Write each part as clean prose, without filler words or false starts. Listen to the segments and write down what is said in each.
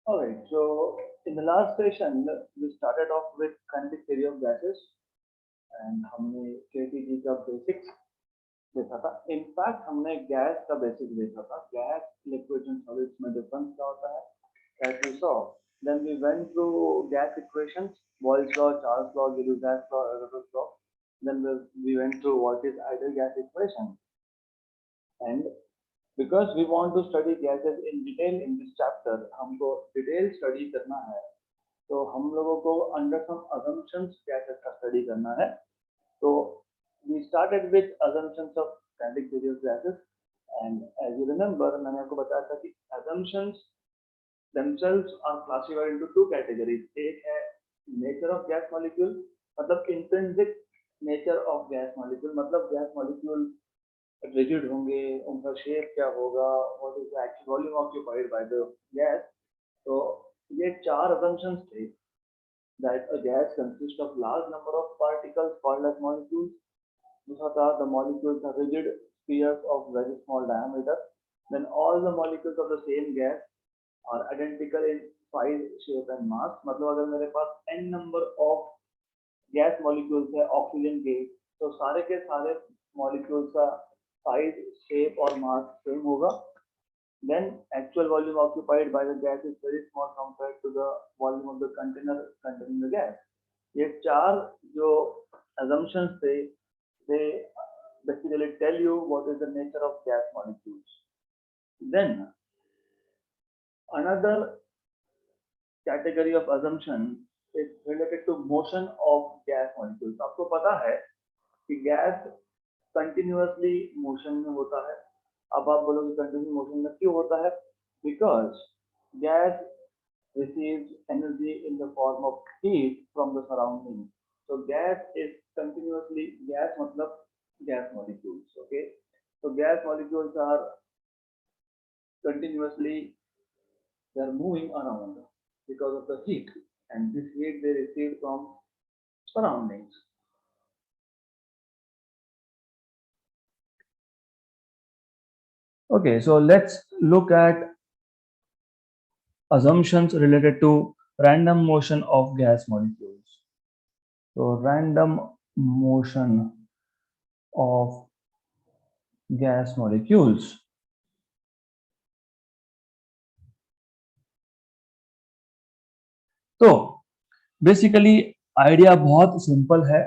Alright, so in the last session, we started off with kinetic theory of gases and हमने KTG का basics देखा था. In fact, हमने gas का basic देखा था. Gas, liquids and solids में difference क्या होता है? That we saw. Then we went through gas equations, Boyle's law, Charles law, Gibbs law, Arrhenius law. Then we went through what is ideal gas equation. And because we want to study gases in detail in this chapter, हमको detail study करना है. तो हम लोगों को under some assumptions gases का study करना है. So we started with assumptions of kinetic theory of gases, and as you remember, मैंने आपको बताया था कि assumptions themselves are classified into two categories. एक है nature of gas molecule, मतलब intrinsic nature of gas molecule, मतलब gas molecule rigid होंगे, उनका शेप क्या होगा, what is the actual volume occupied by the gas. तो ये चार assumptions थे that a gas consists of large number of particles called as molecules. दूसरा था the molecules are rigid spheres of very small diameter. Then all the molecules of the same gas are identical in size, shape and mass. मतलब अगर मेरे पास n number of gas molecules है oxygen के, तो सारे के सारे molecules का size, shape और mass same होगा. Then actual volume occupied by the gas is very small compared to the volume of the container containing the gas. ये चार जो assumptions थे, they basically tell you what is the nature of gas molecules. Then another category of assumption is related to motion of gas molecules. आपको पता है कि gas continuously motion में होता है. अब आप बोलोगे continuous motion में क्यों होता है? Because gas receives energy in the form of heat from the surrounding. So gas is continuously, gas मतलब gas molecules. Okay, so gas molecules are continuously, they are moving around because of the heat, and this heat they receive from surroundings. Okay, so let's look at assumptions related to random motion of gas molecules. So random motion of gas molecules. तो basically idea बहुत simple है.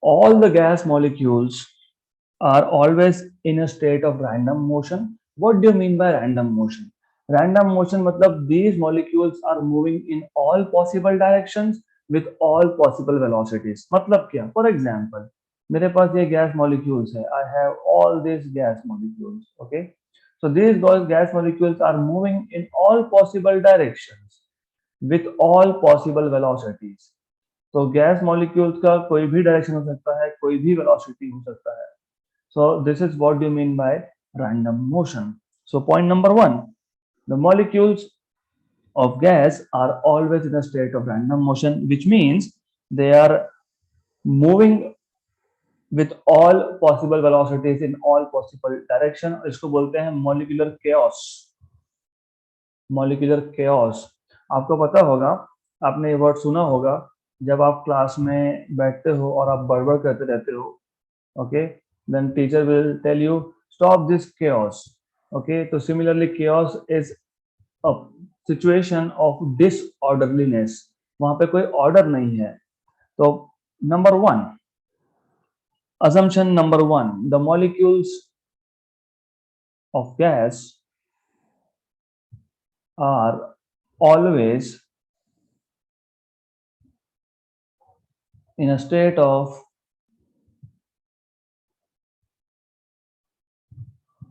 All the gas molecules are always in a state of random motion. What do you mean by random motion? Random motion मतलब these molecules are moving in all possible directions with all possible velocities. मतलब क्या? For example, मेरे पास ये gas molecules है. I have all these gas molecules. Okay, so these gas molecules are moving in all possible directions with all possible velocities. तो gas molecules का कोई भी direction हो सकता है, कोई भी वेलोसिटी हो सकता है. So this is what you mean by random motion. So point number one, the molecules of gas are always in a state of random motion, which means they are moving with all possible velocities in all possible direction. इसको बोलते हैं molecular chaos. Molecular chaos. आपको पता होगा, आपने ये word सुना होगा जब आप क्लास में बैठते हो और आप बड़बड़ करते रहते हो. Okay, then teacher will tell you stop this chaos. Okay, so similarly chaos is a situation of disorderliness. वहां पे कोई order नहीं है. तो number one, assumption number one, the molecules of gas are always in a state of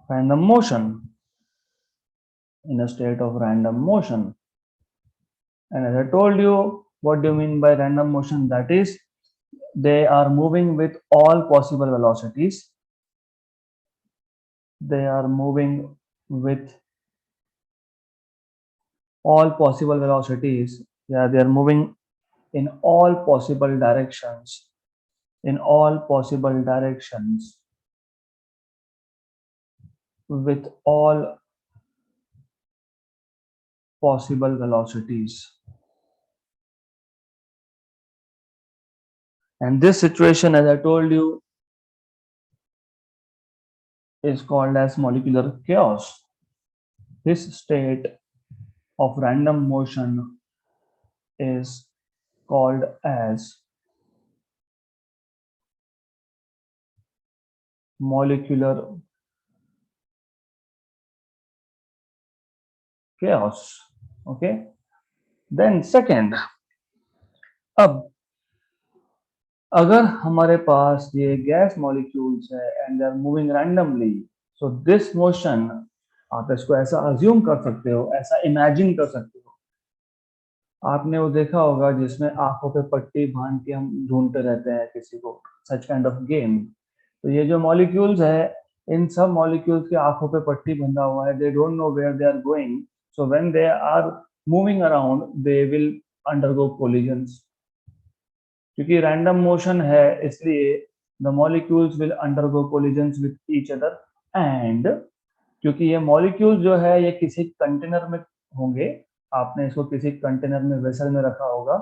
random motion. In a state of random motion. And as I told you, what do you mean by random motion? That is, they are moving with all possible velocities. They are moving with all possible velocities. Yeah, they are moving in all possible directions. In all possible directions. With all possible velocities. And this situation, as I told you, is called as molecular chaos. This state of random motion is called as molecular chaos. Okay. Then second, अब अगर हमारे पास ये gas molecules है and they are moving randomly, so this motion आप इसको ऐसा assume कर सकते हो, ऐसा इमेजिन कर सकते हो, आपने वो देखा होगा जिसमें आंखों पे पट्टी बांध के हम ढूंढते रहते हैं किसी को, सच काइंड ऑफ गेम। तो ये जो मॉलिक्यूल्स है, इन सब मॉलिक्यूल्स के आंखों पे पट्टी बंधा हुआ है, they don't know where they are going, so when they are moving around they will undergo collisions. क्योंकि रैंडम मोशन है इसलिए the molecules will undergo collisions with each other, and क्योंकि ये मॉलिक्यूल जो है ये किसी कंटेनर में होंगे, आपने इसको किसी कंटेनर में वेसल में रखा होगा,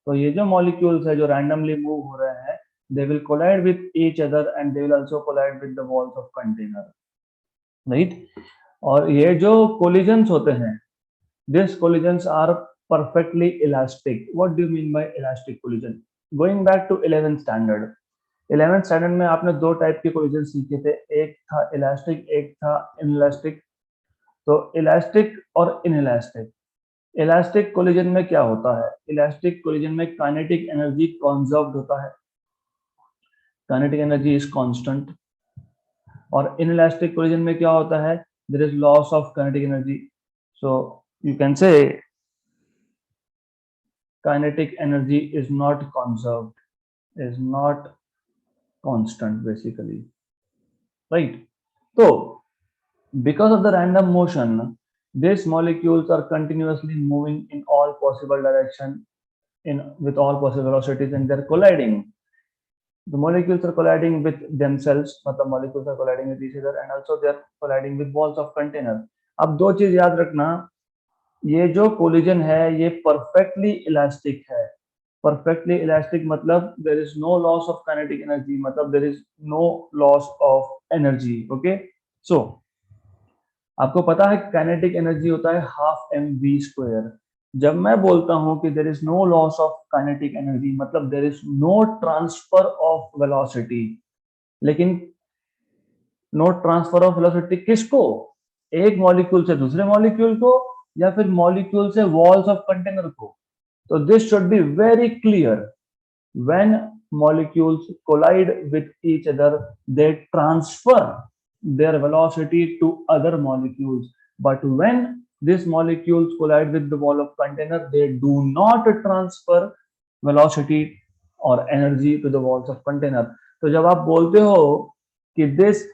तो ये जो मॉलिक्यूल्स है जो रैंडमली मूव हो रहे हैं, they will collide with each other and they will also collide with the walls of container, right. और ये जो कोलिजन्स होते हैं, this collisions are perfectly elastic. What do you mean by elastic collision? Going back to 11th standard, 11th standard में आपने दो type के collision सीखे थे, एक था इलास्टिक, एक था इनइलास्टिक। तो इलास्टिक और इनइलास्टिक, इलास्टिक कोलिजन में क्या होता है, इलास्टिक कोलिजन में काइनेटिक एनर्जी कंजर्व्ड होता है, काइनेटिक एनर्जी इज कांस्टेंट। और इनइलास्टिक कोलिजन में क्या होता है, there is loss of kinetic energy, so you can say kinetic energy is not conserved, is not constant basically, right? So because of the random motion, these molecules are continuously moving in all possible direction, in with all possible velocities, and they're colliding. The molecules are colliding with themselves, मतलब molecules are colliding with each other, and also they're colliding with walls of container. अब दो चीज याद रखना, ये जो collision है ये परफेक्टली इलास्टिक है। परफेक्टली इलास्टिक मतलब there is no loss of kinetic energy, मतलब there is no loss of energy. Okay, so आपको पता है काइनेटिक एनर्जी होता है हाफ एम वी स्क्वायर। जब मैं बोलता हूं कि there is no loss of kinetic energy, मतलब there is no transfer of velocity. लेकिन नो ट्रांसफर ऑफ वेलोसिटी किसको, एक मॉलिक्यूल से दूसरे मॉलिक्यूल को, या फिर मॉलिक्यूल से वॉल्स ऑफ कंटेनर को। तो this should be very clear, when molecules collide with each other they transfer their velocity to other molecules, but when these molecules collide with the wall of container they do not transfer velocity or energy to the walls of container। तो जब आप बोलते हो कि this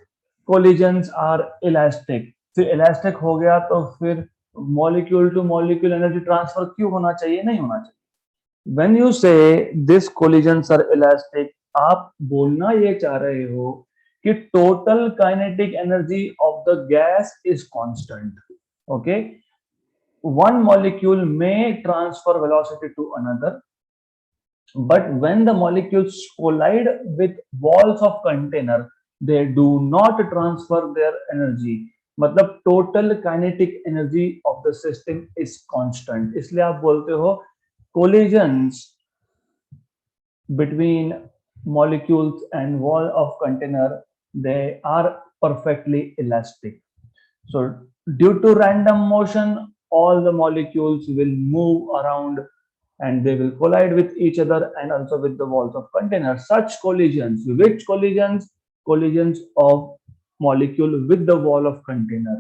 collisions are elastic, फिर elastic हो गया तो फिर molecule two molecule energy transfer क्यों होना चाहिए, नहीं होना चाहिए। When you say this collisions are elastic, आप बोलना ये चाह रहे हो कि total kinetic energy of the gas is constant. Okay, one molecule may transfer velocity to another, but when the molecules collide with walls of container, they do not transfer their energy. मतलब total kinetic energy of the system is constant, इसलिए आप बोलते हो collisions between molecules and wall of container they are perfectly elastic. So due to random motion all the molecules will move around and they will collide with each other and also with the walls of container. Such collisions, which collisions, collisions of molecule with the wall of container,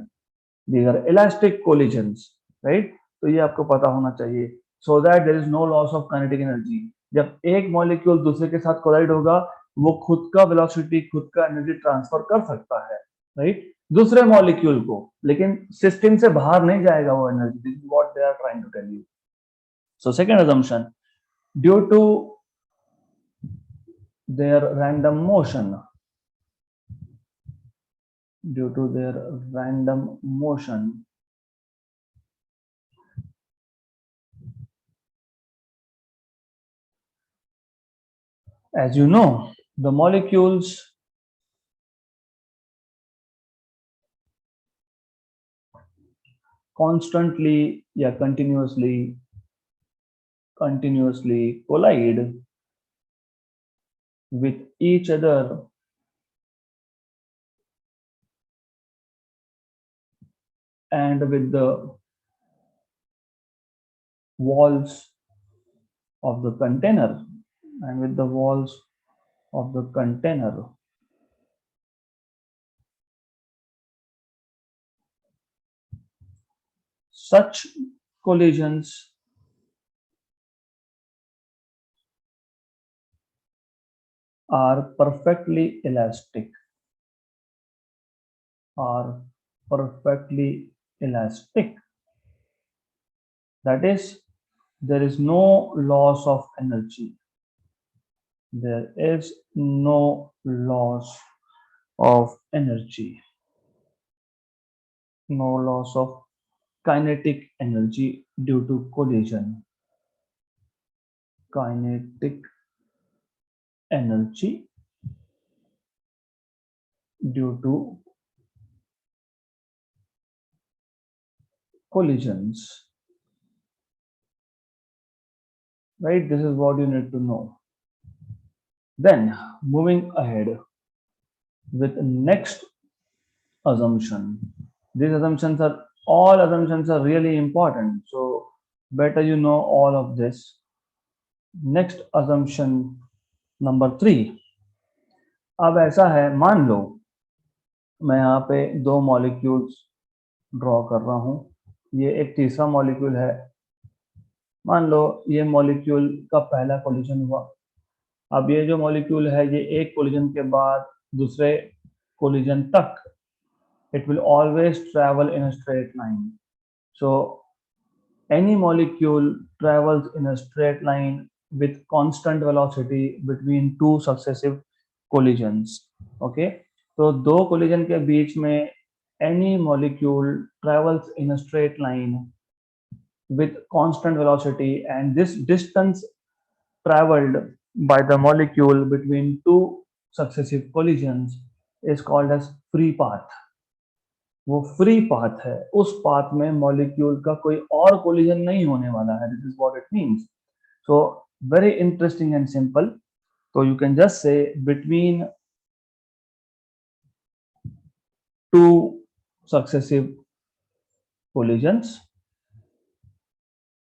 these are elastic collisions, right? तो ये आपको पता होना चाहिए, so that there is no loss of kinetic energy। जब एक molecule दूसरे के साथ कोलाइड होगा वो खुद का वेलोसिटी, खुद का एनर्जी ट्रांसफर कर सकता है, राइट, दूसरे मॉलिक्यूल को, लेकिन सिस्टम से बाहर नहीं जाएगा वो energy. This is what they are trying to tell you. So second assumption, due to their random motion, due to their random motion As you know, the molecules constantly, yeah, continuously collide with each other and with the walls of the container and with the walls of the container. Such collisions are perfectly elastic, are perfectly elastic. That is, there is no loss of energy. There is no loss of energy, no loss of kinetic energy due to collision. Kinetic energy due to collisions. Right? This is what you need to know. Then moving ahead with next assumption. These assumptions are all assumptions are really important. So better you know all of this. Next assumption number 3. अब ऐसा है, मान लो मैं यहाँ पे दो molecules draw कर रहा हूँ, ये एक तीसरा मॉलिक्यूल है, मान लो ये मॉलिक्यूल का पहला कोलिजन हुआ। अब ये जो मॉलिक्यूल है ये एक कोलिजन के बाद दूसरे कोलिजन तक it will always travel in a straight line. So any molecule travels in a straight line with constant velocity between two successive collisions. Okay, तो दो collision के बीच में any molecule travels in a straight line with constant velocity, and this distance traveled by the molecule between two successive collisions is called as free path. वो free path है, उस path में molecule का कोई और collision नहीं होने वाला है. This is what it means. So very interesting and simple. So you can just say between two successive collisions,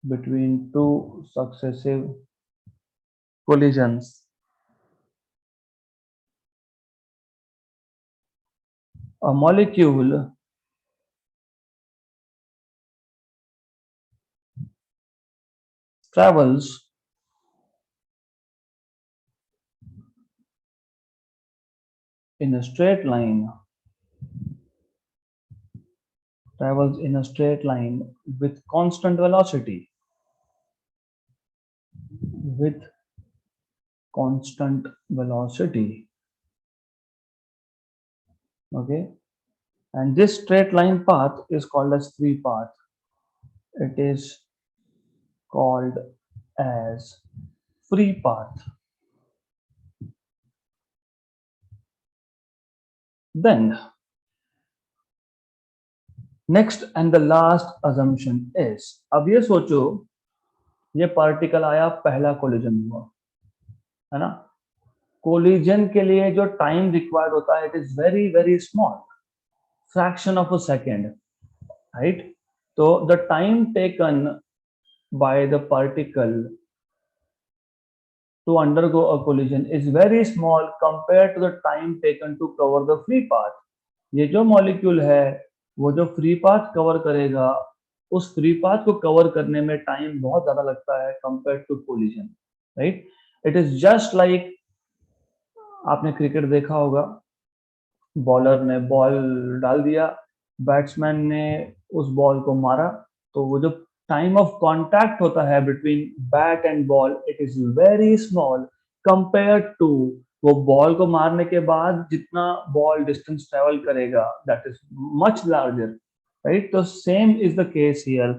between two successive collisions, a molecule travels in a straight line, travels in a straight line with constant velocity, with constant velocity. Okay, and this straight line path is called as free path. It is called as free path. Then next and the last assumption is, अब ये सोचो ये particle आया, पहला collision हुआ है ना, collision के लिए जो टाइम रिक्वायर्ड होता है it is very very small, fraction of a second, right. तो the time taken by the particle to undergo a collision is very small compared to the time taken to cover the free path. ये जो molecule है वो जो free path cover करेगा, उस free path को cover करने में टाइम बहुत ज्यादा लगता है compare to collision, right. It is just like, आपने क्रिकेट देखा होगा, बॉलर ने बॉल डाल दिया, बैट्समैन ने उस बॉल को मारा, तो वो जो टाइम ऑफ कांटेक्ट होता है between bat and ball it is very small compare to वो बॉल को मारने के बाद जितना बॉल डिस्टेंस ट्रेवल करेगा, that is much larger, right. तो same is the case here.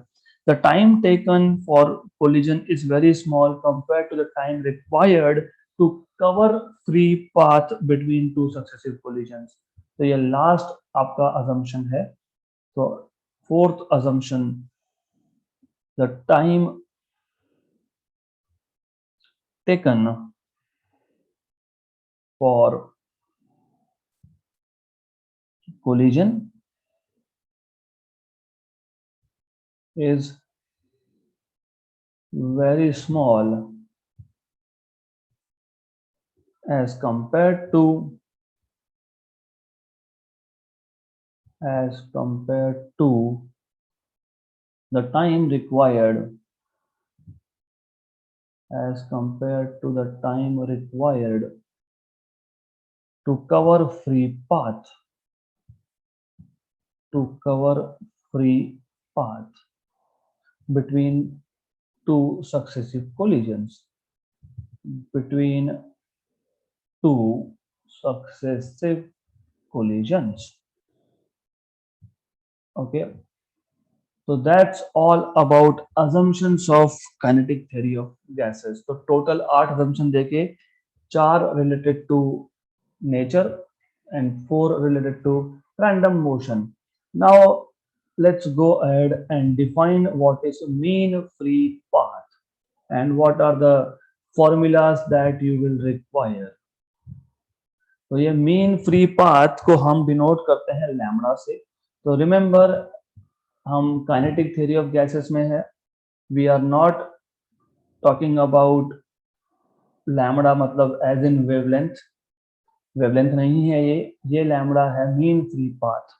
The time taken for collision is very small compared to the time required to cover free path between two successive collisions. तो ये last आपका assumption है. तो fourth assumption, the time taken for collision is very small as compared to the time required to cover free path between two successive collisions. Okay, so that's all about assumptions of kinetic theory of gases. तो total 8 assumption देके 4 related to nature and 4 related to random motion. Now let's go ahead and define what is mean free path and what are the formulas that you will require. तो ये mean free path को हम denote करते हैं lambda से. तो remember हम kinetic theory of gases में है, we are not talking about lambda मतलब एज इन वेवलेंथ नहीं है, ये लैम्बडा है मीन फ्री पाथ.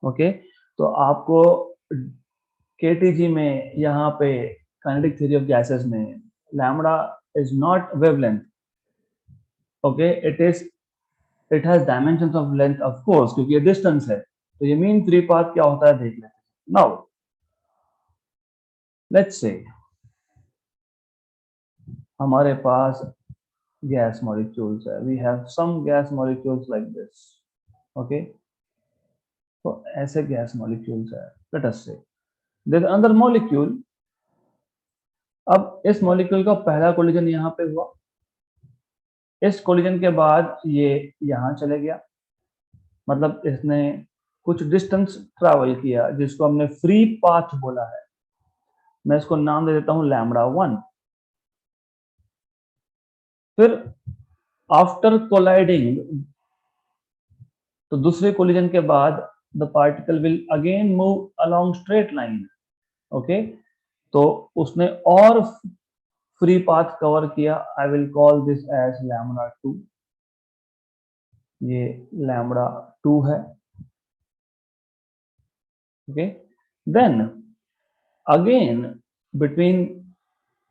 ओके, तो आपको केटीजी में यहाँ पे काइनेटिक थ्योरी ऑफ गैसेस में lambda is not wavelength. Okay, it has dimensions of length of course, क्योंकि ये डिस्टेंस है. तो ये मीन फ्री पाथ क्या होता है देख लेते हैं. नाउ लेट्स से हमारे पास गैस मॉलिक्यूल्स है, we have some gas molecules like this. Okay, तो ऐसे गैस मॉलिक्यूल्स है. Let us say there another molecule. अब इस मॉलिक्यूल का पहला कोलिजन यहाँ पे हुआ, इस कोलिजन के बाद ये यहाँ चले गया, मतलब इसने कुछ डिस्टेंस ट्रैवल किया जिसको हमने फ्री पाथ बोला है. मैं इसको नाम दे देता हूं लैम्बडा 1. फिर आफ्टर कोलाइडिंग, तो दूसरे कोलिजन के बाद the particle will again move along straight line. Okay, तो उसने और फ्री पाथ कवर किया. I will call this as lambda 2. ये लैम्बडा 2 है. Okay, then again between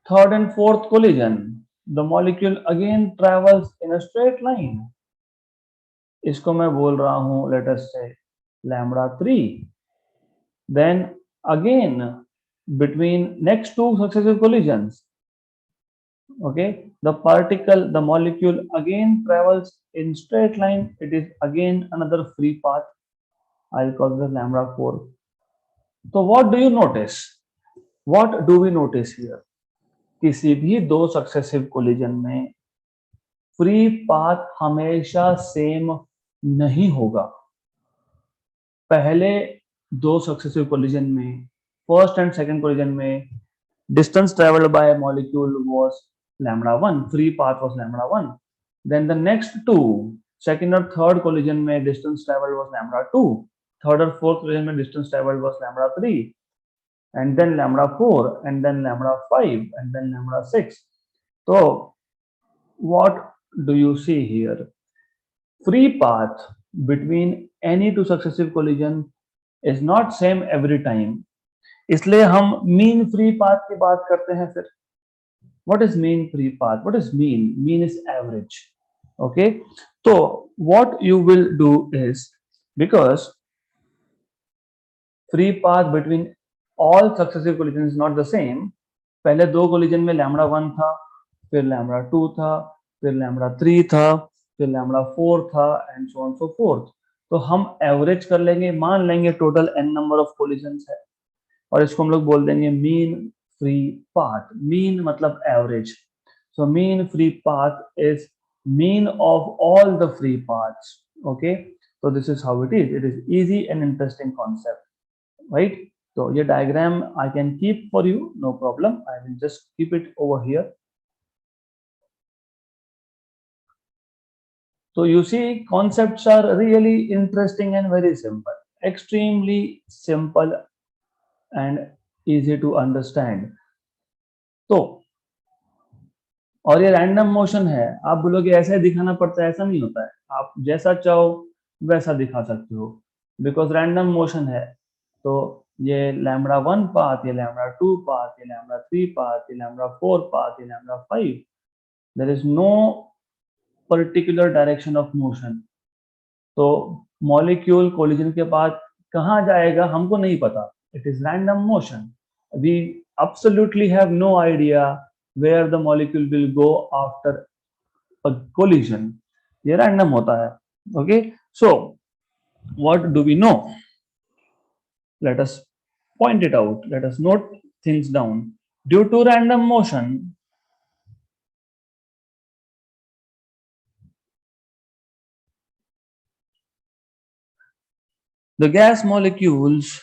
third and fourth collision, the molecule again travels in a straight line. इसको मैं बोल रहा हूं let us say lambda 3. Then again between next two successive collisions, okay, the molecule again travels in straight line. It is again another free path. I'll call this lambda 4. So what do you notice? What do we notice here? किसी भी दो successive collision में free path हमेशा same नहीं होगा. पहले दो successive collision में, फर्स्ट एंड सेकंड कोलिजन में, distance travelled by molecule was lambda 1, free path was lambda 1. Then the next two, second और थर्ड कोलिजन में distance travelled was lambda 2, third और फोर्थ कोलिजन में distance travelled was lambda 3, and then lambda 4, and then lambda 5, and then lambda 6. So what do you see here? Free path between any two successive collision is not same every time. इसलिए हम mean free path की बात करते हैं. फिर what is mean free path? What is mean? Mean is average. Okay, so what you will do is, because free path between all successive collisions is not the same. पहले दो collision में lambda 1 था, फिर lambda 2 था, फिर lambda 3 था, फिर lambda 4 था, and so on so fourth. तो हम एवरेज कर लेंगे, मान लेंगे total n number of collisions है, और इसको हम लोग बोल देंगे मीन फ्री पाथ. मीन मतलब average. So mean free path is mean of all the free paths. Okay, so this is how it is. It is easy and interesting concept, right? So your diagram I can keep for you, no problem. I will just keep it over here. So you see, concepts are really interesting and very simple, extremely simple and easy to understand. तो और ये random motion है, आप बोलोगे ऐसा ही दिखाना पड़ता है, ऐसा नहीं होता है, आप जैसा चाहो वैसा दिखा सकते हो, बिकॉज रैंडम मोशन है। तो ये लैम्बडा 1 पाथ, ये लैम्बडा 2 पाथ, ये लैम्बडा 3 पाथ, ये लैम्बडा 4 पाथ, ये lambda 5, there is no particular direction of motion. तो मॉलिक्यूल कोलिजन के बाद कहाँ जाएगा हमको नहीं पता, it is random motion. We absolutely have no idea where the molecule will go after a collision. ये random होता है। Okay, so what do we know? Let us point it out. Let us note things down. Due to random motion, the gas molecules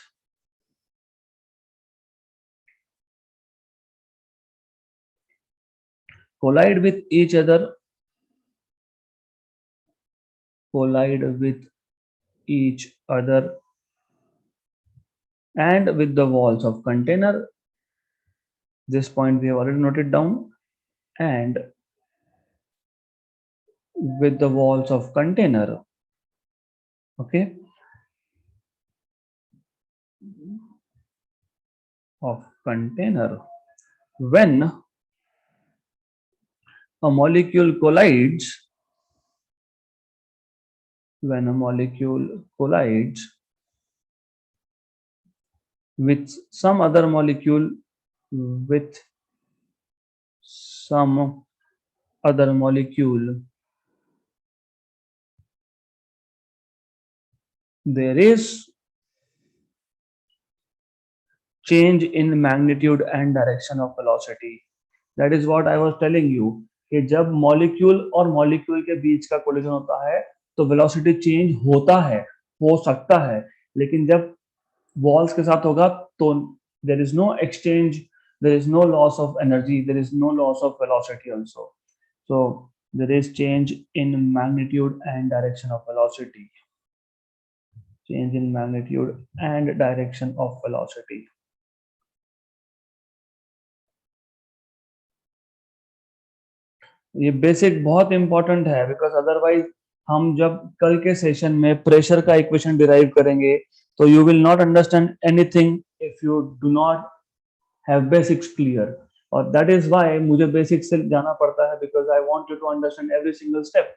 collide with each other, collide with each other, and with the walls of container. This point we have already noted down. And with the walls of container. Okay, of container. When a molecule collides, when a molecule collides with some other molecule, with some other molecule, there is change in magnitude and direction of velocity. That is what I was telling you कि जब molecule और molecule के बीच का collision होता है तो velocity change होता है, हो सकता है, लेकिन जब वॉल्स के साथ होगा तो there is no exchange, there is no loss of energy, there is no loss of velocity also. So there is change in magnitude and direction of velocity. Change in magnitude and direction of velocity. ये basic बहुत important है because otherwise हम जब कल के session में pressure का equation derive करेंगे तो you will not understand anything if you do not have basics clear. और दैट इज व्हाई मुझे बेसिक्स से जाना पड़ता है because I want you to understand every single step.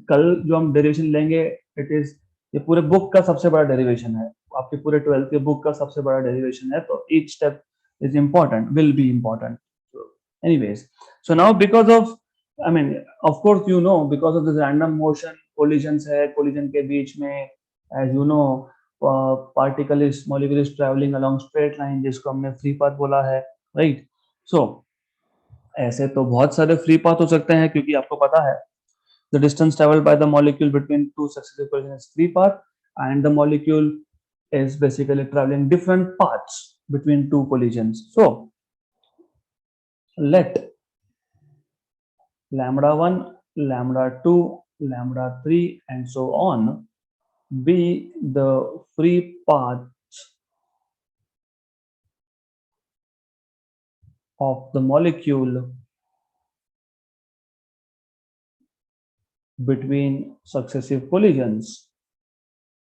कल जो हम डेरिवेशन लेंगे इट इज ये पूरे बुक का सबसे बड़ा डेरिवेशन है, आपके पूरे 12th के बुक का सबसे बड़ा डेरिवेशन है, तो each step is important, will be important. Anyways, so now because of I mean, of course, you know, because of this random motion, collisions है, collision के बीच में, as you know, particle is molecule is traveling along straight line, जिसको हमने free path बोला है, right? So, ऐसे तो बहुत सारे free path हो सकते हैं क्योंकि आपको पता है, the distance traveled by the molecule between two successive collisions is free path, and the molecule is basically traveling different paths between two collisions. So, let lambda 1, lambda 2, lambda 3, and so on be the free paths of the molecule between successive collisions.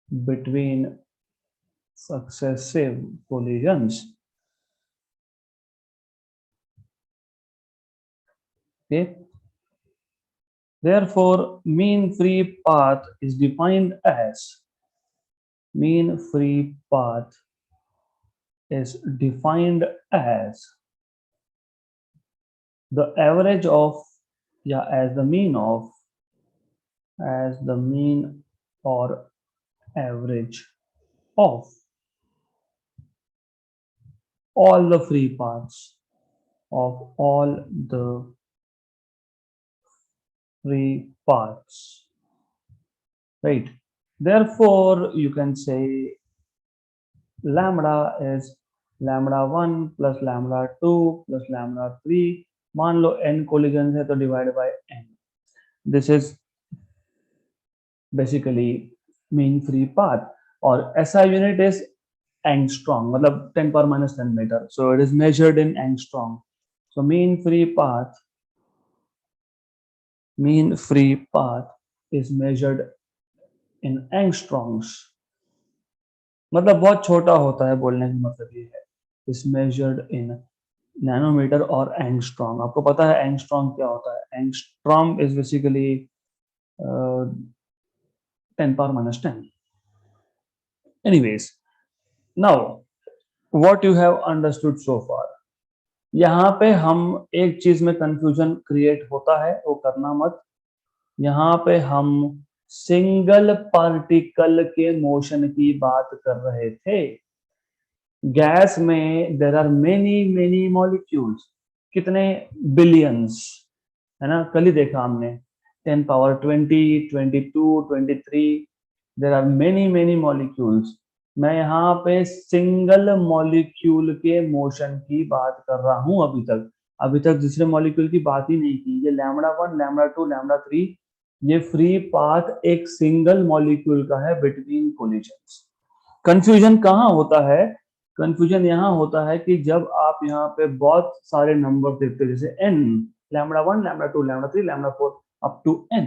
Between successive collisions. Okay. Therefore, mean free path is defined as mean free path is defined as the average of, yeah, as the mean of, as the mean or average of all the free paths, of all the free paths, right? Therefore, you can say lambda is lambda 1 plus lambda 2 plus lambda 3. मान लो n collisions है तो divide by n. This is basically mean free path, और SI unit is angstrom, मतलब 10 power minus 10 meter. So it is measured in angstrom. So mean free path is measured in angstroms. मतलब बहुत छोटा होता है, बोलने का मतलब ये है. is measured in नैनोमीटर और एंगस्ट्रॉम. आपको पता है एंगस्ट्रॉम क्या होता है? Angstrom is basically 10 power minus 10. Anyways, now what you have understood so far. यहाँ पे हम एक चीज में कंफ्यूजन क्रिएट होता है, वो करना मत. यहाँ पे हम सिंगल पार्टिकल के मोशन की बात कर रहे थे. गैस में देर आर मेनी मॉलिक्यूल्स. कितने? बिलियंस, है ना? कल ही देखा हमने 10 power 20, 22, 23. There are many molecules. मैं यहाँ पे सिंगल मॉलिक्यूल के मोशन की बात कर रहा हूं. अभी तक दूसरे मॉलिक्यूल की बात ही नहीं की. ये लैम्डा 1, लैम्डा 2, लैम्डा 3, ये फ्री पाथ एक सिंगल मॉलिक्यूल का है बिटवीन कोलिजन्स. कंफ्यूजन कहाँ होता है? कंफ्यूजन यहाँ होता है कि जब आप यहाँ पे बहुत सारे नंबर देखते हो, जैसे n, lambda 1, lambda 2, lambda 3, lambda 4 up to n,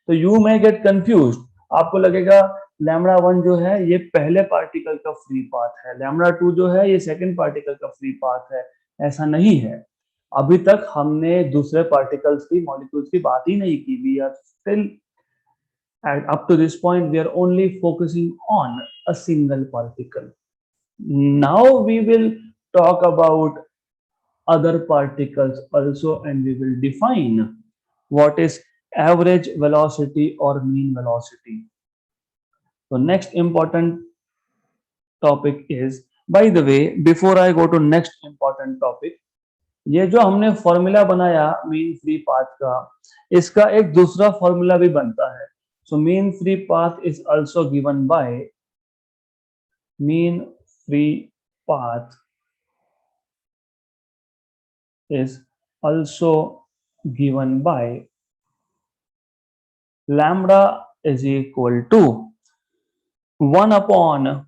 तो यू मे गेट कंफ्यूज. आपको लगेगा लैम्डा 1 जो है ये पहले पार्टिकल का फ्री पाथ है, लैम्डा 2 जो है ये सेकंड पार्टिकल का फ्री पाथ है. ऐसा नहीं है. अभी तक हमने दूसरे पार्टिकल्स की, मॉलिक्यूल्स की बात ही नहीं की. We are still up to this point, we are only focusing on a single particle. Now we will talk about other particles also, and we will define what is average velocity or mean velocity. So next important topic is, by the way, before I go to next important topic, ये जो हमने formula बनाया mean free path का, इसका एक दूसरा formula भी बनता है. So mean free path is also given by mean free path is also given by lambda is equal to 1 upon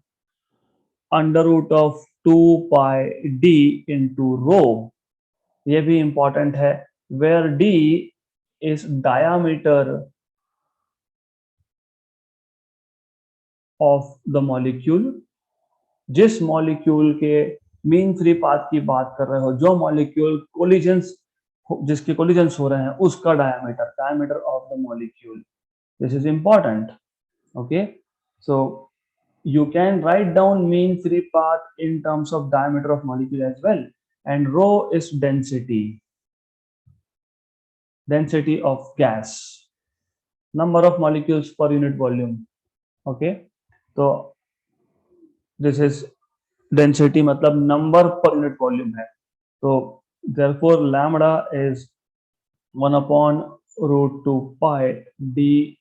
under root of 2 pi d into rho. ये भी important है, where d is diameter of the molecule. जिस molecule के mean free path की बात कर रहे हो, जो मॉलिक्यूल कोलिजन्स, जिसके कोलिजन्स हो रहे हैं, उसका diameter of the molecule. This is important. Okay, so you can write down mean free path in terms of diameter of molecule as well. And rho is density of gas, number of molecules per unit volume. Okay, so this is density, मतलब number per unit volume है. So therefore lambda is 1 upon root 2 pi d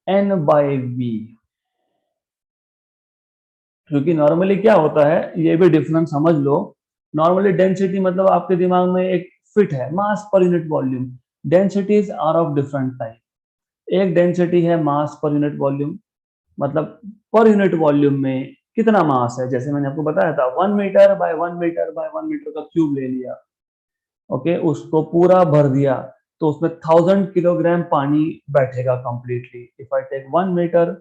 n by v. क्योंकि normally क्या होता है, ये भी difference समझ लो. Normally density मतलब आपके दिमाग में एक फिट है, mass per unit volume. Densities are of different type. एक डेंसिटी है मास पर यूनिट वॉल्यूम, मतलब पर यूनिट वॉल्यूम में कितना मास है. जैसे मैंने आपको बताया था 1 metre by 1 metre by 1 metre का क्यूब ले लिया. ओके, उसको पूरा भर दिया तो उसमें 1000 किलोग्राम पानी बैठेगा completely. If I take 1 metre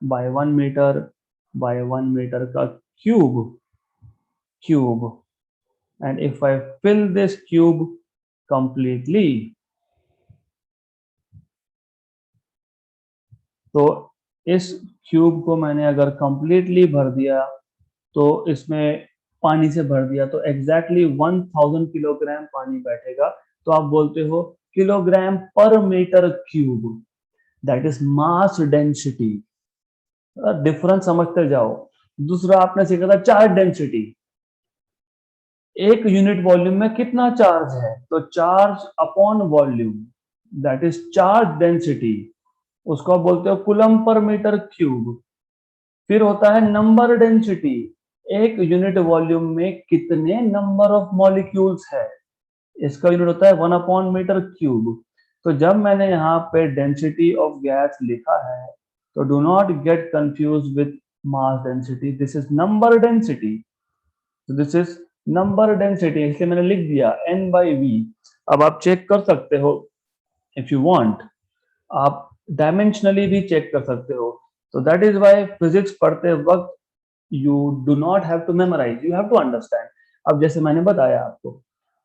by 1 metre by 1 meter का cube, and if I fill this cube completely, तो इस क्यूब को मैंने अगर कंप्लीटली भर दिया, तो इसमें पानी से भर दिया, तो एग्जैक्टली 1000 किलोग्राम पानी बैठेगा. तो आप बोलते हो किलोग्राम पर metre cube, that is mass density. Difference समझते जाओ. दूसरा आपने सीखा था चार्ज डेंसिटी. एक यूनिट वॉल्यूम में कितना चार्ज है, तो charge upon volume. That is charge density, उसको आप बोलते हो कूलम पर मीटर क्यूब। फिर होता है नंबर डेंसिटी, एक यूनिट वॉल्यूम में कितने नंबर ऑफ मॉलिक्यूल्स है, इसका यूनिट होता है 1/मीटर क्यूब। तो जब मैंने यहाँ पे डेंसिटी ऑफ गैस लिखा है, तो do not get confuse with mass density, this is number density. This is number density, इसलिए मैंने लिख दिया N/V। अब आप चेक कर सकते हो इफ यू वांट, आप डायमेंशनली भी चेक कर सकते हो। तो दैट इज व्हाई फिजिक्स पढ़ते वक्त you do not have to memorise, you have to understand. अब जैसे मैंने बताया आपको,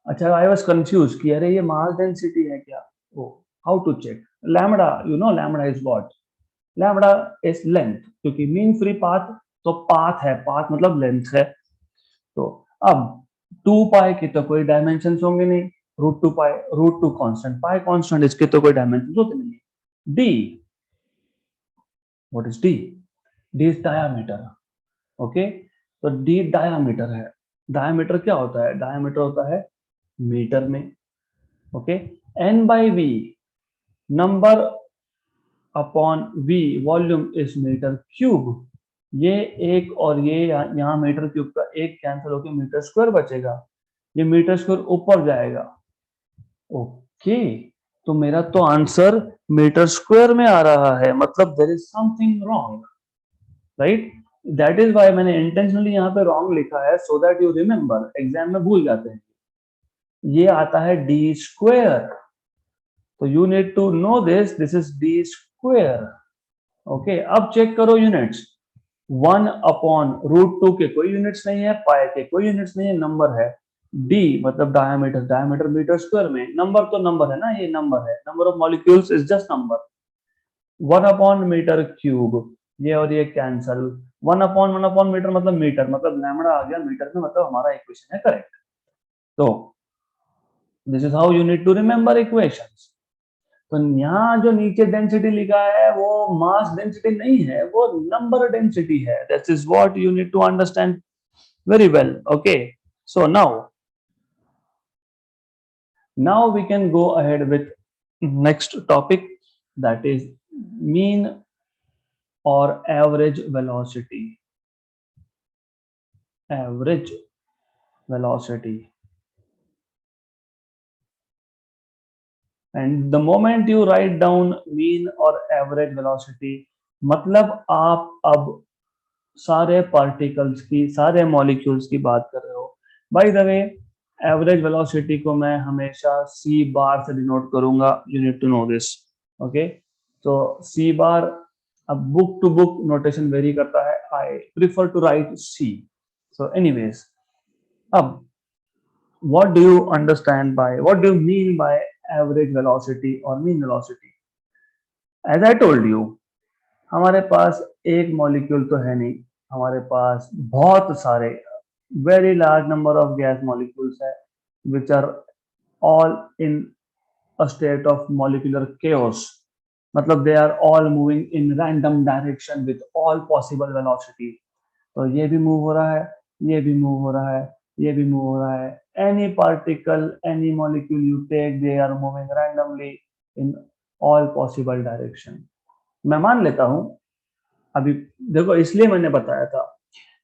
अच्छा आई वाज कंफ्यूज कि अरे ये मास डेंसिटी है क्या, oh how to check, lambda, you know lambda is what, lambda is length, क्योंकि मीन फ्री पाथ, तो पाथ है, पाथ मतलब लेंथ है। तो अब 2 पाई की तो कोई डायमेंशन होंगे नहीं, √2 पाई, √2 कांस्टेंट, पाई कांस्टेंट, इसके तो कोई डायमेंशन होते नहीं है। D, what is D, D is diameter. Okay, तो डी डायामीटर है। डायामीटर क्या होता है, डायामीटर होता है मीटर में। Okay, N/V, number upon V, volume is metre cube. ये एक और ये यहाँ मीटर क्यूब का एक कैंसिल होकर मीटर स्क्वायर बचेगा, ये मीटर स्क्वायर ऊपर जाएगा। ओके, तो मेरा तो आंसर मीटर स्क्वायर में आ रहा है, मतलब there is something wrong, right. That is why मैंने इंटेंशनली यहाँ पे रॉन्ग लिखा है, so that you remember, exam में भूल जाते हैं। ये आता है डी स्क्वायर, तो you need to know this, this is D square. Okay, अब चेक करो यूनिट्स, 1/√2 के कोई यूनिट्स नहीं है, पाई के कोई यूनिट्स नहीं है, नंबर है। डी मतलब डायमीटर, डायमीटर मीटर स्क्वायर में, नंबर तो नंबर है ना, ये नंबर है, number of molecules is just number. 1/मीटर क्यूब, ये और ये कैंसल, 1/1/मीटर मतलब मीटर, मतलब लैम्बडा आ गया मीटर में, मतलब हमारा इक्वेशन है करेक्ट। तो this is how you need to remember equations. तो यहाँ जो नीचे डेंसिटी लिखा है वो मास डेंसिटी नहीं है, वो नंबर डेंसिटी है। That is what you need to understand very well. Okay, so now we can go ahead with next topic, that is mean or average velocity. Average velocity, and the moment you write down mean or average velocity, मतलब आप अब सारे particles की, सारे molecules की बात कर रहे हो। By the way, average velocity को मैं हमेशा सी बार से डिनोट करूंगा, you need to know this. Okay, तो सी बार, अब book to book notation vary करता है, I prefer to write C. So anyways, अब what do you understand by, what do you mean by average velocity or mean velocity? As I told you, हमारे पास एक molecule तो है नहीं, हमारे पास बहुत सारे, very large number of gas molecules है, which are all in a state of molecular chaos, मतलब they are all moving in random direction with all possible velocity. तो ये भी मूव हो रहा है, ये भी मूव हो रहा है, ये भी मूव हो रहा है, any particle, any molecule you take, they are moving randomly in all possible direction. मैं मान लेता हूं, अभी देखो इसलिए मैंने बताया था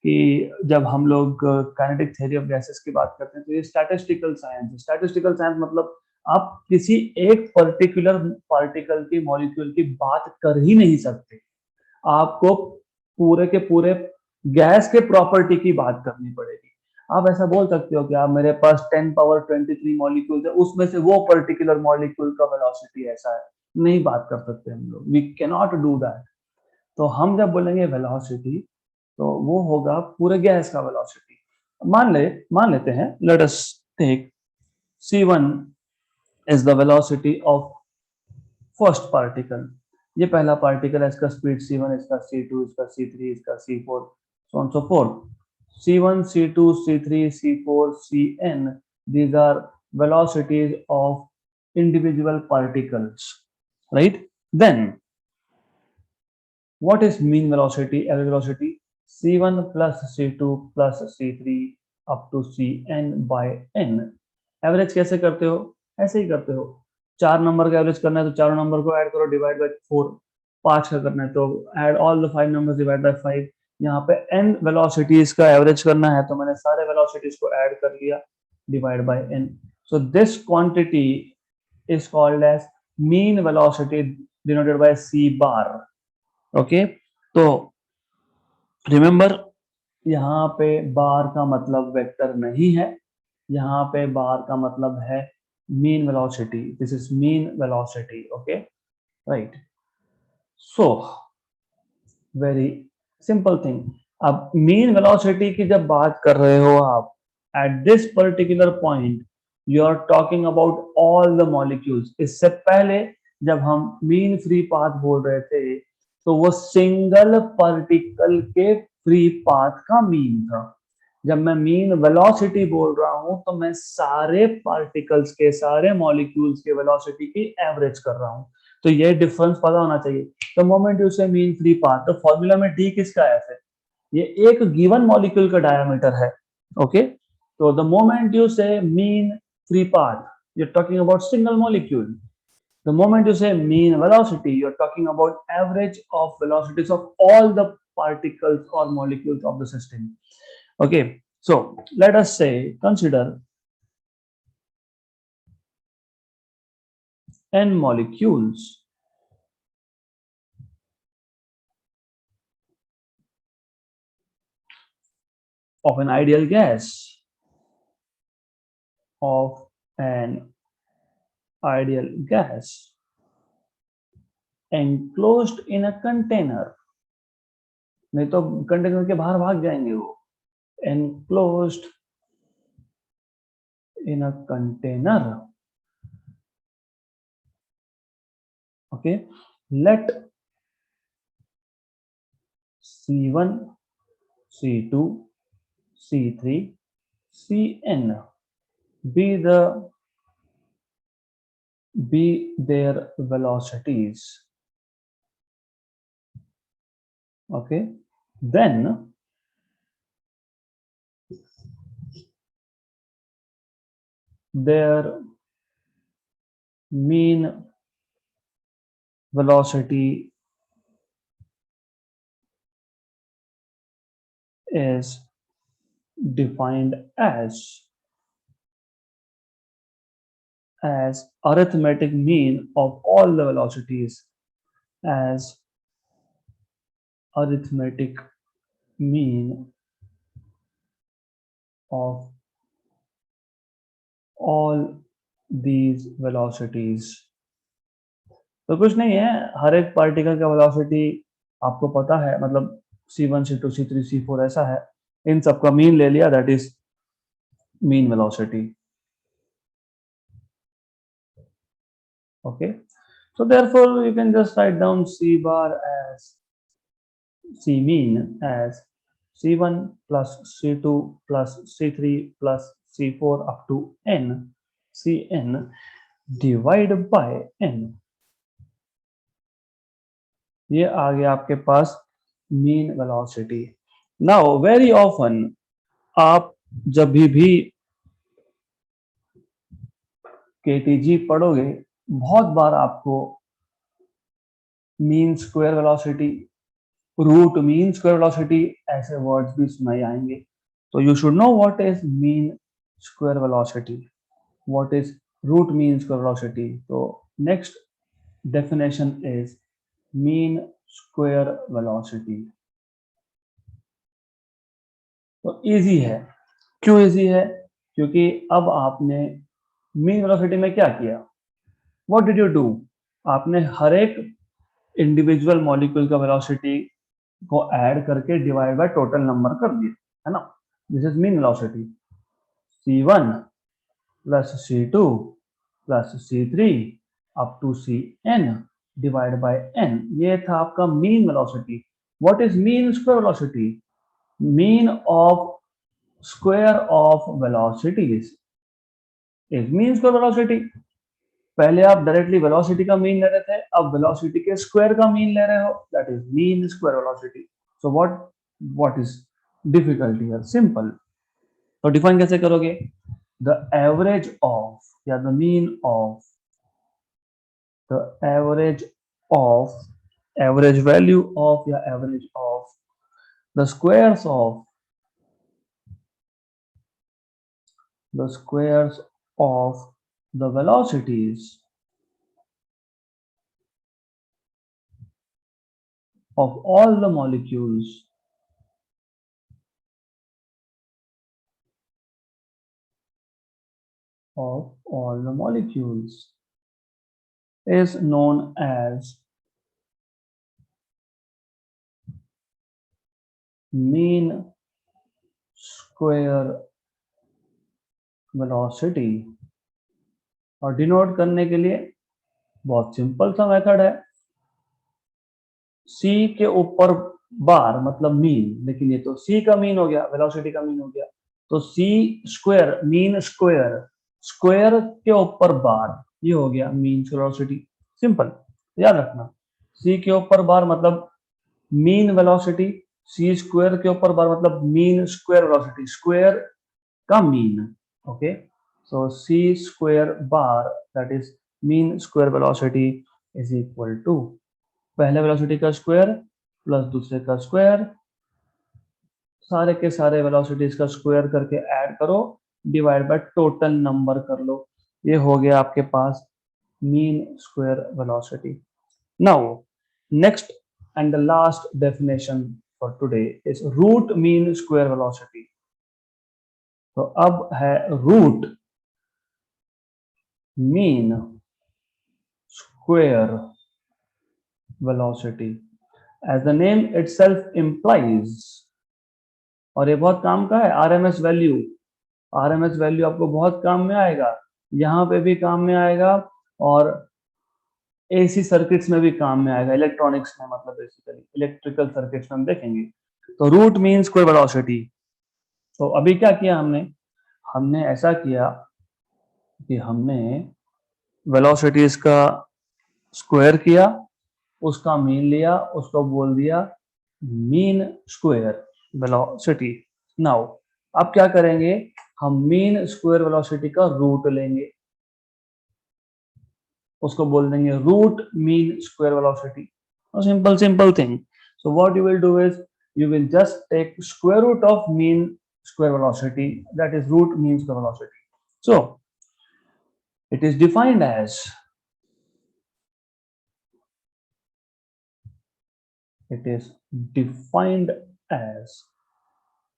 कि जब हम लोग काइनेटिक थ्योरी ऑफ गैसेस की बात करते हैं तो ये स्टैटिस्टिकल साइंस है। स्टैटिस्टिकल साइंस मतलब आप किसी एक पर्टिकुलर पार्टिकल की, मॉलिक्यूल की बात कर ही नहीं सकते, आपको पूरे के पूरे गैस के प्रॉपर्टी की बात करनी पड़ेगी। आप ऐसा बोल सकते हो कि आप, मेरे पास 10⁻23 मॉलिक्यूल है, उसमें से वो पर्टिकुलर मॉलिक्यूल का वेलोसिटी ऐसा है, नहीं बात कर सकते हम लोग, we can not do that. तो हम जब बोलेंगे वेलोसिटी, तो वो होगा पूरे गैस का वेलोसिटी। मान लेते हैं, let us take C1 is the velocity of first particle. ये पहला पार्टिकल है, इसका स्पीड C1, इसका C2, इसका C3, इसका C4, so on so forth. C1, C2, C3, C4, Cn, these are velocities of individual particles, right? Then what is mean velocity, average velocity? C1 plus C2 plus C3 up to Cn by n। Average कैसे करते हो, ऐसे ही करते हो, 4 number का average करना है तो चारों नंबर को ऐड करो, डिवाइड बाय 4। 5 का करना है तो add all the 5 numbers, divide by 5। यहाँ पे n वेलोसिटीज का एवरेज करना है तो मैंने सारे वेलोसिटीज को ऐड कर लिया, divide by n। So this quantity is called as mean velocity denoted by c bar. Okay, तो रिमेंबर यहाँ पे बार का मतलब वेक्टर नहीं है, यहाँ पे बार का मतलब है mean velocity. This is mean velocity. Okay, right. So very simple thing. अब मीन वेलोसिटी की जब बात कर रहे हो आप, at this particular point you are talking about all the molecules. इससे पहले जब हम मीन फ्री पाथ बोल रहे थे तो वो सिंगल पार्टिकल के फ्री पाथ का मीन था। जब मैं मीन वेलोसिटी बोल रहा हूं तो मैं सारे पार्टिकल्स के, सारे मॉलिक्यूल्स के वेलोसिटी की एवरेज कर रहा हूं। तो ये डिफरेंस पता होना चाहिए। The moment you say mean free path, तो फॉर्मूला में डी किसका है फिर? ये एक गिवन मॉलिक्यूल का डायमीटर है। ओके, तो the moment you say mean free path, you are talking about single molecule. The moment you say mean velocity, you're talking about average of velocities of all the particles or molecules of the system. Okay, so let us say, consider n molecules of an ideal gas, of an ideal gas enclosed in a container. नहीं तो container के बाहर भाग जाएंगे वो। enclosed in a container. Okay, let C1, C2, C3, Cn be their velocities. Okay, then their mean velocity is defined as arithmetic mean of all the velocities, as arithmetic mean of all these velocities. तो कुछ नहीं है, हर एक particle का velocity आपको पता है, मतलब C1, C2, C3, C4 ऐसा है। इन सबका मीन ले लिया, that is mean velocity. Okay, so therefore you can just write down C bar as C mean as C1 plus C2 plus C3 plus C4 up to n, Cn divided by n। ये आ गया आपके पास mean velocity. Now very often आप जब भी KTG पढ़ोगे, बहुत बार आपको mean square velocity, root mean square velocity ऐसे वर्ड्स भी सुनाई आएंगे। तो you should know what is mean square velocity, what is root mean square velocity. तो next definition is mean square velocity. तो इजी है। क्यों इजी है? क्योंकि अब आपने मीन वेलोसिटी में क्या किया, व्हाट डिड यू डू, आपने हर एक इंडिविजुअल मॉलिक्यूल का वेलोसिटी को ऐड करके डिवाइड बाय टोटल नंबर कर दिया, है ना। This is mean velocity. C1 plus C2 plus C3 up to Cn divide by n, ये था आपका mean velocity. What is mean square velocity? Mean of square of velocities is mean square velocity. पहले आप directly velocity का mean ले रहे थे, अब वेलोसिटी के स्क्वायर का मीन ले रहे हो, that is mean square velocity. So what is difficulty here? Simple. तो डिफाइन कैसे करोगे? द एवरेज ऑफ या the mean of the average value of या average of the squares of the velocities of all the molecules is known as mean square velocity। और denote करने के लिए बहुत सिंपल सा मेथड है, c के ऊपर बार मतलब मीन, लेकिन ये तो c का मीन हो गया, वेलोसिटी का मीन हो गया, तो c square mean square, square के ऊपर बार, ये हो गया मीन वेलोसिटी। सिंपल, याद रखना, c के ऊपर बार मतलब मीन वेलोसिटी, c स्क्वायर के ऊपर बार मतलब मीन स्क्वायर वेलोसिटी, स्क्वायर का mean. Okay, so c square bar that is mean square velocity is equal to पहले वेलोसिटी का स्क्वायर प्लस दूसरे का स्क्वायर, सारे के सारे वेलोसिटीज का स्क्वायर करके ऐड करो, डिवाइड बाय टोटल नंबर कर लो, ये हो गया आपके पास mean square velocity. Now next and the last definition for today is root mean square velocity. तो अब है root mean square velocity as the name itself implies, और ये बहुत काम का है, आरएमएस वैल्यू, आरएमएस वैल्यू आपको बहुत काम में आएगा, यहाँ पे भी काम में आएगा और एसी सर्किट्स में भी काम में आएगा, इलेक्ट्रॉनिक्स में, मतलब बेसिकली इलेक्ट्रिकल सर्किट्स में हम देखेंगे। तो रूट मीन स्क्वायर वेलोसिटी। तो अभी क्या किया हमने ऐसा किया कि हमने वेलोसिटीज का स्क्वायर किया, उसका मीन लिया, उसको बोल दिया मीन स्क्वायर वेलोसिटी। नाउ अब क्या करेंगे, हम मीन स्क्वायर वेलोसिटी का रूट लेंगे, उसको बोल देंगे root mean square velocity. Simple thing. So what you will do is you will just take square root of mean square velocity, that is root mean square velocity. So it is defined as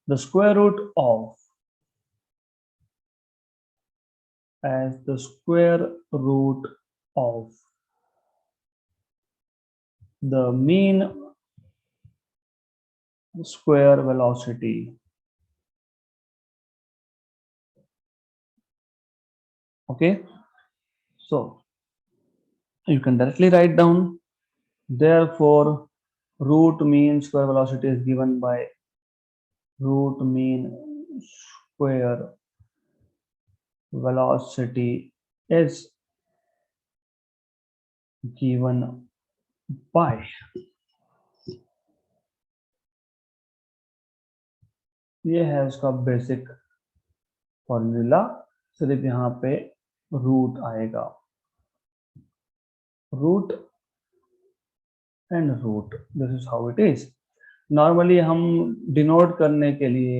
the square root of the mean square velocity. Okay, so you can directly write down, therefore root mean square velocity is given by root mean square velocity is given by ये है उसका basic formula, सिर्फ यहाँ पे root आएगा, root and root, this is how it is. Normally हम denote करने के लिए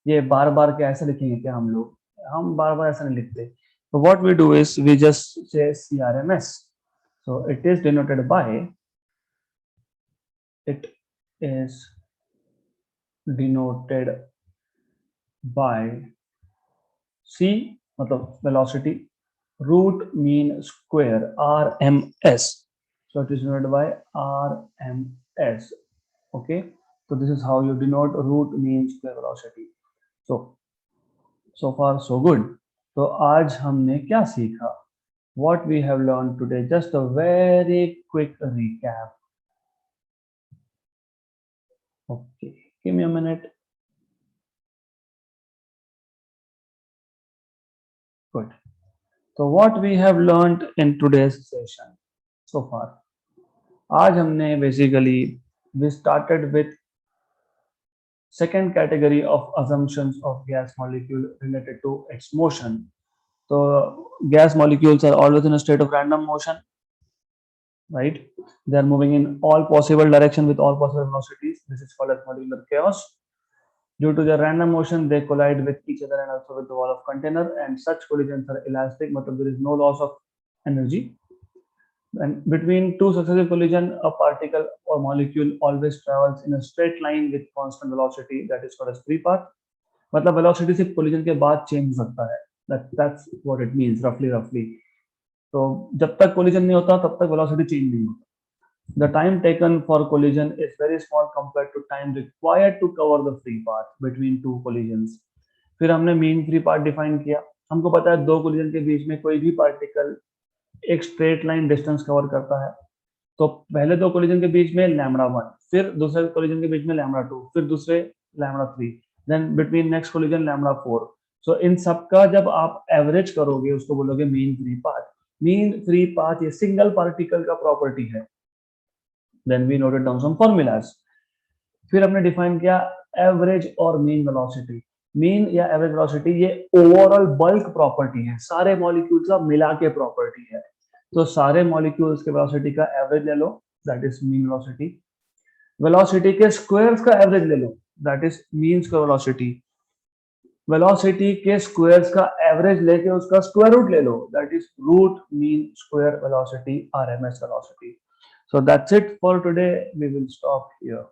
ये बार बार क्या ऐसा लिखेंगे क्या हम बार बार ऐसा नहीं लिखते, तो what we do is we just say CRMS, so it is denoted by C मतलब velocity, root mean square RMS, so it is denoted by RMS. Okay, so this is how you denote root mean square velocity. So far so good. तो आज हमने क्या सीखा, what we have learned today, just a very quick recap. Okay, give me a minute. Good. So what we have learned in today's session so far, आज हमने basically we started with second category of assumptions of gas molecule related to its motion. So gas molecules are always in a state of random motion, right? They are moving in all possible direction with all possible velocities. This is called as molecular chaos. Due to their random motion, they collide with each other and also with the wall of container, and such collisions are elastic, but there is no loss of energy. And between two successive collision, a particle or molecule always travels in a straight line with constant velocity, that is called as free path. मतलब velocity सिर्फ collision के बाद change हो सकता है. That's what it means roughly. तो जब तक collision नहीं होता तब तक velocity change नहीं होता. The time taken for collision is very small compared to time required to cover the free path between two collisions. फिर हमने mean free path define किया. हमको पता है दो collision के बीच में कोई भी particle एक स्ट्रेट लाइन डिस्टेंस कवर करता है. तो पहले दो कोलिजन के बीच में लैम्बडा 1, फिर दूसरे कोलिजन के बीच में लैम्बडा 2, फिर दूसरे lambda 3, then between next collision lambda 4. So इन सबका जब आप एवरेज करोगे उसको बोलोगे mean free path. Mean free path ये सिंगल पार्टिकल का प्रॉपर्टी है. Then we noted down some formulas. फिर हमने डिफाइन किया एवरेज और मीन वेलोसिटी. मीन या एवरेज वेलोसिटी ये ओवरऑल बल्क प्रॉपर्टी है, सारे मॉलिक्यूल्स का मिला के प्रॉपर्टी है. तो सारे मॉलिक्यूल्स के वेलोसिटी का एवरेज ले लो, that is mean velocity. Velocity के स्क्वायर्स का एवरेज ले लो, that is mean square velocity. Velocity के स्क्वायर्स का एवरेज लेके उसका स्क्वायर रूट ले लो, that is root mean square velocity, RMS velocity. So that's it for today. We will stop here.